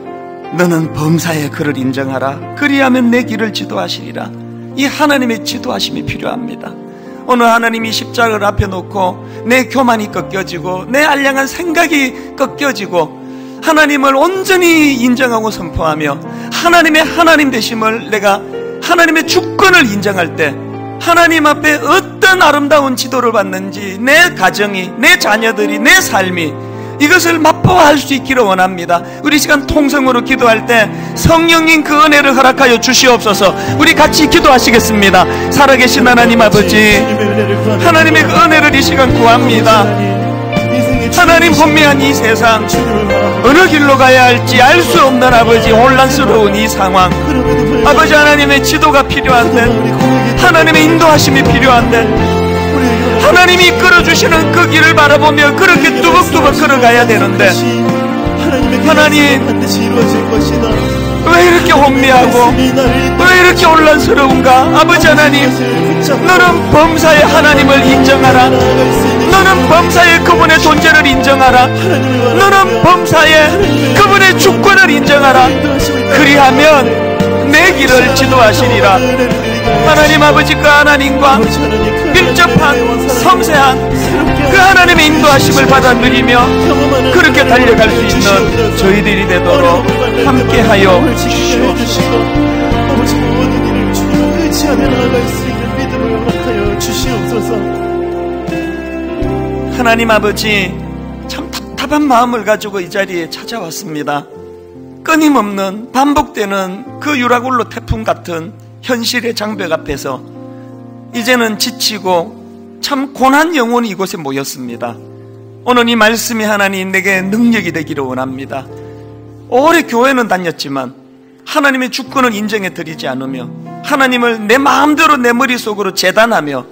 너는 범사에 그를 인정하라. 그리하면 내 길을 지도하시리라. 이 하나님의 지도하심이 필요합니다. 오늘 하나님이 십자가를 앞에 놓고 내 교만이 꺾여지고 내 알량한 생각이 꺾여지고 하나님을 온전히 인정하고 선포하며 하나님의 하나님 되심을, 내가 하나님의 주권을 인정할 때 하나님 앞에 어떤 아름다운 지도를 받는지 내 가정이, 내 자녀들이, 내 삶이 이것을 맛보아할 수 있기를 원합니다. 우리 시간 통성으로 기도할 때 성령님 그 은혜를 허락하여 주시옵소서. 우리 같이 기도하시겠습니다. 살아계신 하나님 아버지, 하나님의 그 은혜를 이 시간 구합니다. 하나님, 혼미한 이 세상 어느 길로 가야 할지 알 수 없는 아버지 혼란스러운 이 상황, 아버지 하나님의 지도가 필요한데, 하나님의 인도하심이 필요한데, 하나님이 이끌어주시는 그 길을 바라보며 그렇게 뚜벅뚜벅 걸어가야 되는데, 하나님 왜 이렇게 혼미하고 왜 이렇게 혼란스러운가? 아버지 하나님, 너는 범사의 하나님을 인정하라. 너는 범사의 그분의 존재를 인정하라. 너는 범사의 그분의 주권을 인정하라. 그리하면 내 길을 지도하시리라. 하나님 아버지, 그 하나님과 밀접한 섬세한 그 하나님의 인도하심을 받아 누리며 그렇게 달려갈 수 있는 저희들이 되도록 함께하여 주시옵소서. 아버지, 모든 일을 주님을 의지하며 나아갈 수 있는 믿음을 허락하여 주시옵소서. 하나님 아버지, 참 답답한 마음을 가지고 이 자리에 찾아왔습니다. 끊임없는 반복되는 그 유라굴로 태풍 같은 현실의 장벽 앞에서 이제는 지치고 참 고난 영혼이 이곳에 모였습니다. 오늘 이 말씀이 하나님 내게 능력이 되기를 원합니다. 오래 교회는 다녔지만 하나님의 주권을 인정해 드리지 않으며 하나님을 내 마음대로 내 머릿속으로 재단하며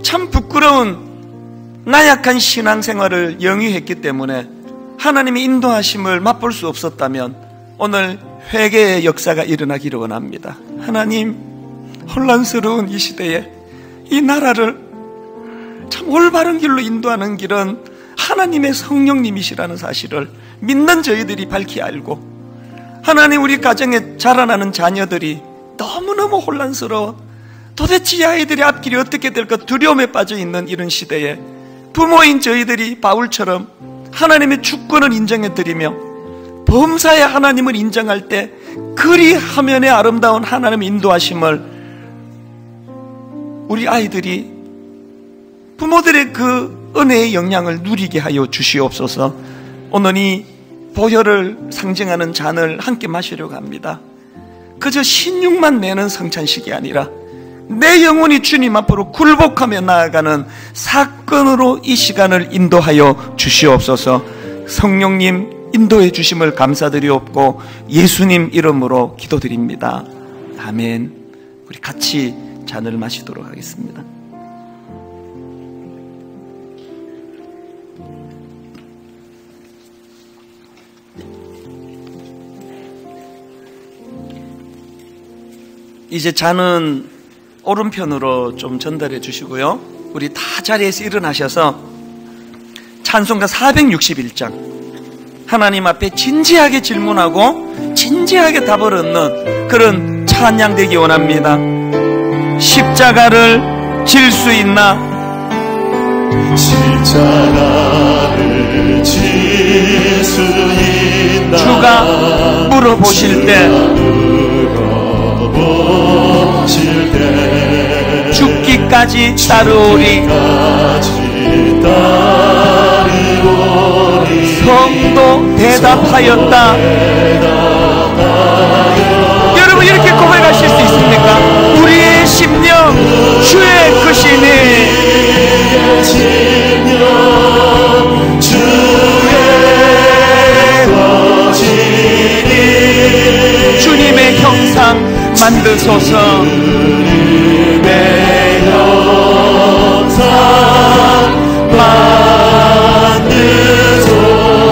참 부끄러운 나약한 신앙생활을 영위했기 때문에 하나님의 인도하심을 맛볼 수 없었다면 오늘 회개의 역사가 일어나기를 원합니다. 하나님, 혼란스러운 이 시대에 이 나라를 참 올바른 길로 인도하는 길은 하나님의 성령님이시라는 사실을 믿는 저희들이 밝히 알고, 하나님, 우리 가정에 자라나는 자녀들이 너무너무 혼란스러워 도대체 이 아이들의 앞길이 어떻게 될까 두려움에 빠져 있는 이런 시대에 부모인 저희들이 바울처럼 하나님의 주권을 인정해 드리며 범사의 하나님을 인정할 때 그리 화면에 아름다운 하나님의 인도하심을 우리 아이들이 부모들의 그 은혜의 영향을 누리게 하여 주시옵소서. 오늘 이 보혈을 상징하는 잔을 함께 마시려고 합니다. 그저 신육만 내는 성찬식이 아니라 내 영혼이 주님 앞으로 굴복하며 나아가는 사건으로 이 시간을 인도하여 주시옵소서. 성령님 인도해 주심을 감사드리옵고 예수님 이름으로 기도드립니다. 아멘. 우리 같이 잔을 마시도록 하겠습니다. 이제 잔은 오른편으로 좀 전달해 주시고요. 우리 다 자리에서 일어나셔서 찬송가 461장 하나님 앞에 진지하게 질문하고 진지하게 답을 얻는 그런 찬양 되기 원합니다. 십자가를 질 수 있나? 십자가를 질 수 있나? 주가 물어보실 때 죽기까지 따르오리. 성도 대답하였다. 여러분 이렇게 고백하실 수 있습니까? 우리의 심령 주의 것이니 주님의 형상 만드소서. 주님의 형상 만드소서.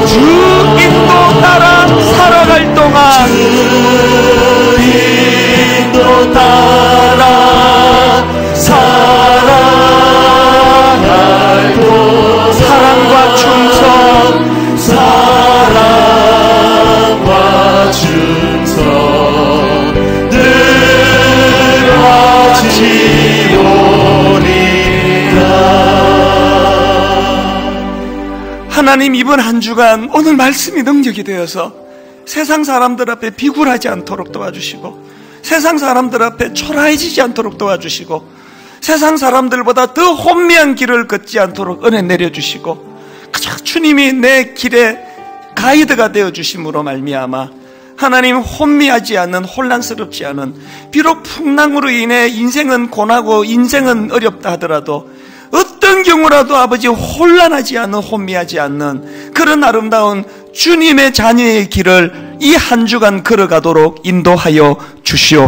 주 인도 따라 살아갈 동안 주 인도 따라 살아갈 동안 사랑과 충성 사랑과 충성 하나님, 이번 한 주간 오늘 말씀이 능력이 되어서 세상 사람들 앞에 비굴하지 않도록 도와주시고 세상 사람들 앞에 초라해지지 않도록 도와주시고 세상 사람들보다 더 혼미한 길을 걷지 않도록 은혜 내려주시고 그저 주님이 내 길에 가이드가 되어주심으로 말미암아 하나님, 혼미하지 않은, 혼란스럽지 않은, 비록 풍랑으로 인해 인생은 고나고 인생은 어렵다 하더라도 어떤 경우라도 아버지 혼란하지 않는, 혼미하지 않는 그런 아름다운 주님의 자녀의 길을 이 한 주간 걸어가도록 인도하여 주시옵소서.